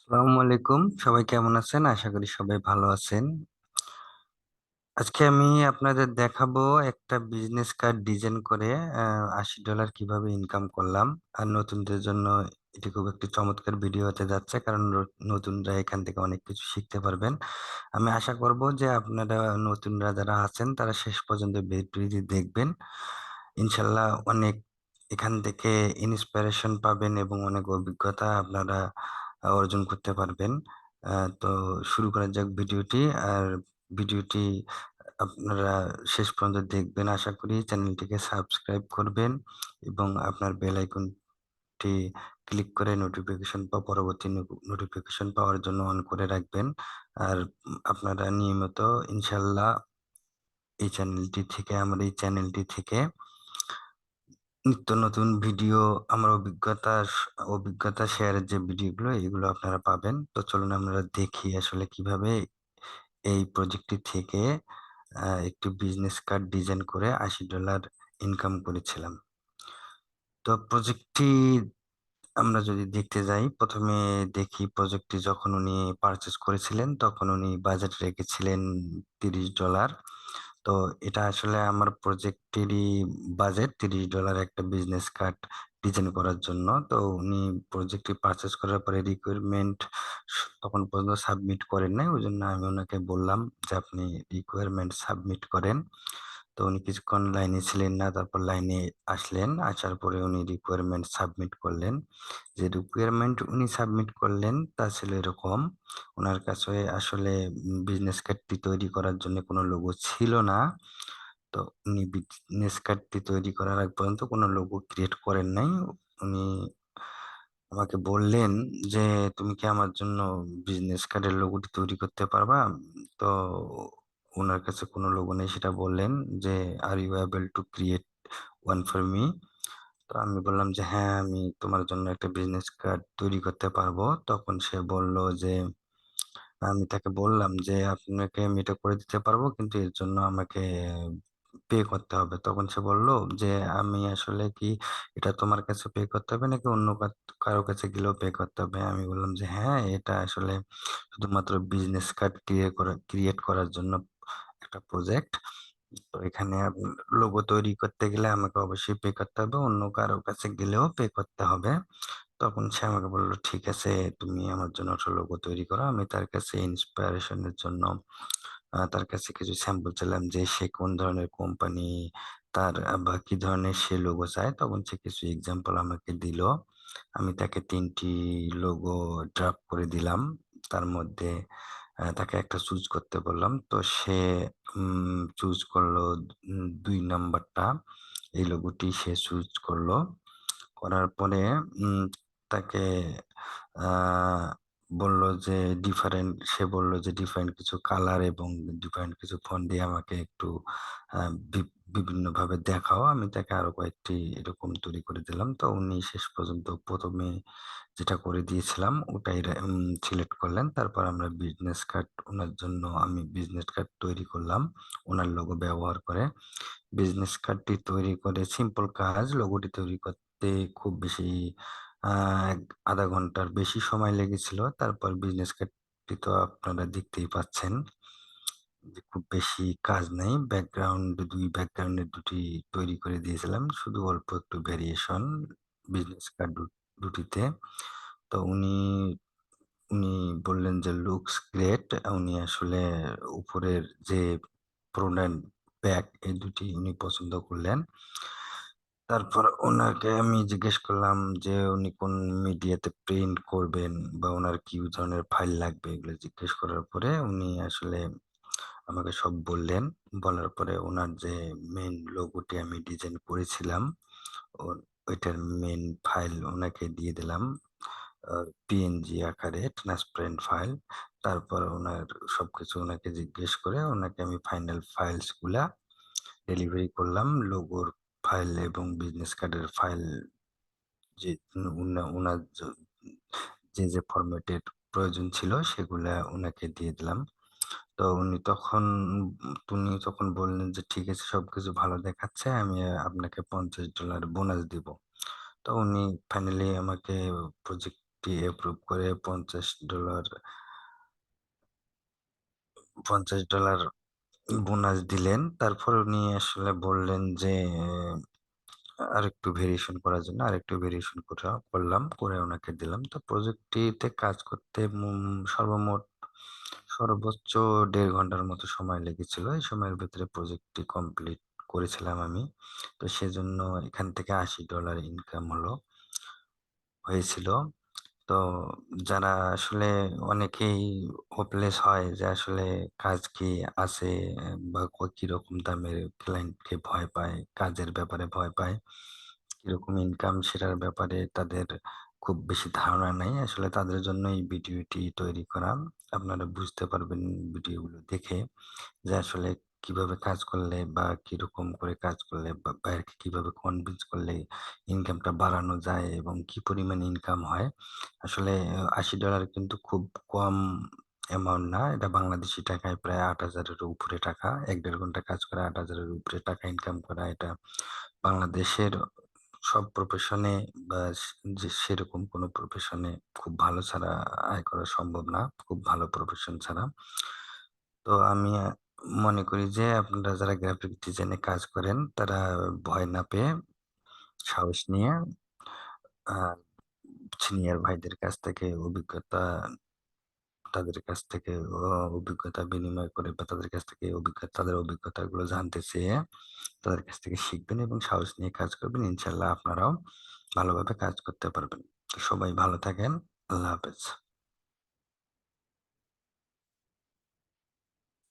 আসসালামু আলাইকুম, সবাই কেমন আছেন? আশা করি সবাই ভালো আছেন। আজকে আমি আপনাদের দেখাবো একটা বিজনেস কার্ড ডিজাইন করে $80 কিভাবে ইনকাম করলাম। আর নতুনদের জন্য এটি খুব একটি চমৎকার ভিডিও হতে যাচ্ছে, কারণ নতুনরা এখান থেকে অনেক কিছু শিখতে পারবেন। আমি আশা করব যে আপনারা নতুনরা যারা আছেন তারা শেষ পর্যন্ত ভিডিওটি দেখবেন। ইনশাল্লাহ অনেক এখান থেকে ইন্সপিরেশন পাবেন এবং অনেক অভিজ্ঞতা আপনারা অর্জন করতে পারবেন। তো শুরু করা যাক ভিডিওটি। আর ভিডিওটি আপনারা শেষ পর্যন্ত দেখবেন আশা করি। চ্যানেলটিকে সাবস্ক্রাইব করবেন এবং আপনার বেল আইকনটি ক্লিক করে নোটিফিকেশন বা পরবর্তী নোটিফিকেশন পাওয়ার জন্য অন করে রাখবেন। আর আপনারা নিয়মিত ইনশাল্লাহ এই চ্যানেলটি থেকে নিত্য নতুন ভিডিও, আমার অভিজ্ঞতা শেয়ারের যে ভিডিওগুলো এগুলো আপনারা পাবেন। তো চলুন আমরা দেখি আসলে কিভাবে এই প্রজেক্টটি থেকে একটি বিজনেস কার্ড ডিজাইন করে $80 ইনকাম করেছিলাম। তো প্রজেক্টটি আমরা যদি দেখতে যাই, প্রথমে দেখি প্রজেক্টটি যখন উনি পারচেজ করেছিলেন তখন উনি বাজেট রেখেছিলেন $30। তো এটা আসলে আমার প্রজেক্টেরই বাজেট $30 একটা বিজনেস কার্ড ডিজাইন করার জন্য। তো উনি প্রজেক্টটি পারচেজ করার পরে রিকোয়ারমেন্ট তখন পর্যন্ত সাবমিট করেন নাই, ওই জন্য আমি ওনাকে বললাম যে আপনি রিকোয়ারমেন্ট সাবমিট করেন। তো উনি কিছুক্ষণ লাইনে ছিলেন না, তারপর লাইনে আসলেন, আসার পরে উনি রিকোয়ারমেন্ট সাবমিট করলেন। যে রিকোয়ারমেন্ট উনি সাবমিট করলেন তা ছিল এরকম: ওনার কাছে আসলে বিজনেস কার্ডটি তৈরি করার জন্য কোনো লোগো ছিল না। তো উনি বিজনেস কার্ডটি তৈরি করার আগ পর্যন্ত কোনো লোগো ক্রিয়েট করেন নাই। উনি আমাকে বললেন যে তুমি কি আমার জন্য বিজনেস কার্ডের লোগোটি তৈরি করতে পারবা? তো ওনার কাছে কোনো লোগো নেই সেটা বললেন যে are you able to create one for me? তো আমি বললাম যে হ্যাঁ, আমি তোমার জন্য একটা বিজনেস কার্ড তৈরি করতে পারবো। তখন সে বলল যে, আমি তাকে বললাম যে আপনাকে আমি এটা করে দিতে পারবো, কিন্তু এর জন্য আমাকে পে করতে হবে। তখন সে বলল যে আমি আসলে কি এটা তোমার কাছে পে করতে হবে নাকি অন্য কারো কাছে গেলেও পে করতে হবে? আমি বললাম যে হ্যাঁ, এটা আসলে শুধুমাত্র বিজনেস কার্ড ক্রিয়েট করার জন্য একটা প্রজেক্ট। তো এখানে লোগো তৈরি করতে গেলে আমাকে অবশ্যই পে করতে হবে, অন্য কারো কাছে গেলেও পে করতে হবে। তখন সে আমাকে বললো ঠিক আছে, তুমি আমার জন্য একটা লোগো তৈরি করো। আমি তার কাছে ইন্সপিরেশনের জন্য তার কাছে কিছু স্যাম্পল চাইলাম যে সে কোন ধরনের কোম্পানি, তার বা কি ধরনের সে লোগো চায়। তখন সে কিছু এক্সাম্পল আমাকে দিল। আমি তাকে 3টি লোগো ড্রাফট করে দিলাম। তার মধ্যে তাকে একটা চুজ করতে বললাম। তো সে চুজ করলো 2 নাম্বারটা। এই লোগোটি সে চুজ করলো। করার পরে তাকে আহ বলল যে ডিফারেন্ট কিছু কালার এবং ডিফারেন্ট কিছু ফন্ট দিয়ে আমাকে একটু বিভিন্ন ভাবে দেখাও। আমি তাকে আরো কয়েকটি এরকম তৈরি করে দিলাম। তো উনি শেষ পর্যন্ত প্রথমে যেটা করে দিয়েছিলাম ওটাই সিলেক্ট করলেন। তারপর আমি বিজনেস কার্ড তৈরি করলাম ওনার লোগো ব্যবহার করে। বিজনেস কার্ডটি তৈরি করে সিম্পল কাজ, লোগোটি তৈরি করতে খুব বেশি এক আধা ঘন্টার বেশি সময় লেগেছিল। তারপর বিজনেস কার্ডটি তো আপনারা দেখতেই পাচ্ছেন যে খুব বেশি কাজ নেই। ব্যাকগ্রাউন্ডের দুটি তৈরি করে দিয়েছিলাম, শুধু অল্প একটু ভেরিয়েশন বিজনেস কার্ড দুটিতে। তো উনি বললেন যে লুকস গ্রেট। উনি আসলে উপরের যে ফ্রন্ট এন্ড ব্যাক এই দুটি উনি পছন্দ করলেন। তারপর ওনাকে আমি জিজ্ঞেস করলাম যে উনি কোন মিডিয়াতে প্রিন্ট করবেন বা ওনার কি ধরনের ফাইল লাগবে, এগুলো জিজ্ঞেস করার পরে উনি আসলে আমাকে সব বললেন। বলার পরে ওনার যে মেইন লোগোটি আমি ডিজাইন করেছিলাম ওইটার মেইন ফাইল ওনাকে দিয়ে দিলাম, পিএনজি আকারে ট্রান্সপারেন্ট ফাইল। তারপর ওনার সবকিছু ওনাকে জিজ্ঞেস করে ওনাকে আমি ফাইনাল ফাইলস গুলা ডেলিভারি করলাম। লোগোর ফাইল এবং বিজনেস কার্ডের ফাইল যে ওনার যে ফরম্যাটের প্রয়োজন ছিল সেগুলা ওনাকে দিয়ে দিলাম। তো উনি তখন বললেন যে ঠিক আছে, সবকিছু ভালো দেখাচ্ছে, আমি আপনাকে $50 বোনাস দিব। তো উনি ফাইনালি আমাকে প্রজেক্টটি এপ্রুভ করে $50 বোনাস দিলেন। তারপর উনি আসলে বললেন যে আরেকটু ভেরিয়েশন করার জন্য আরেকটু ভেরিয়েশন করলাম। করে উনাকে দিলাম। তো প্রজেক্টটিতে কাজ করতে সর্বমোট সর্বোচ্চ ১.৫ ঘন্টার মতো সময় লেগেছিল। এই সময়ের ভেতরে প্রজেক্টটি কমপ্লিট করেছিলাম আমি। তো সেজন্য এখান থেকে $৮০ ইনকাম হয়েছিল। তো যারা আসলে অনেকেই হোপলেস হয় যে আসলে কাজ কি আছে বা কিরকম দামের, ক্লায়েন্টকে ভয় পায়, কাজের ব্যাপারে ভয় পায়, কিরকম ইনকাম সেটার ব্যাপারে তাদের খুব বেশি ধারণা নাই। আসলে তাদের জন্য এই ভিডিওটি তৈরি করা। আপনারা বুঝতে পারবেন ভিডিওগুলো দেখে যে আসলে কিভাবে কাজ করলে বা কিরকম করে কাজ করলে বা বায়ারকে কিভাবে কনভিন্স করলে ইনকামটা বাড়ানো যায় এবং কি পরিমাণ ইনকাম হয়। আসলে $৮০ কিন্তু খুব কম অ্যামাউন্ট না। এটা বাংলাদেশী টাকায় প্রায় ৮,০০০ এর উপরে টাকা। ১-১.৫ ঘন্টা কাজ করে ৮,০০০ এর উপরে টাকা ইনকাম করা, এটা বাংলাদেশের সব প্রফেশনে বা যে সেরকম কোনো প্রফেশনে খুব ভালো ছাড়া আয় করা সম্ভব না। খুব ভালো প্রফেশন ছাড়া। তো আমি মনে করি যে আপনারা যারা গ্রাফিক ডিজাইনে কাজ করেন তারা ভয় না পেয়ে সাহস নিয়ে আ সিনিয়র ভাইদের কাছ থেকে তাদের কাছ থেকে অভিজ্ঞতা বিনিময় করে বা তাদের অভিজ্ঞতাগুলো জানতে চেয়ে তাদের কাছ থেকে শিখবেন এবং সাহস নিয়ে কাজ করবেন। ইনশাআল্লাহ আপনারাও ভালোভাবে কাজ করতে পারবেন। তো সবাই ভালো থাকেন। আল্লাহ হাফেজ।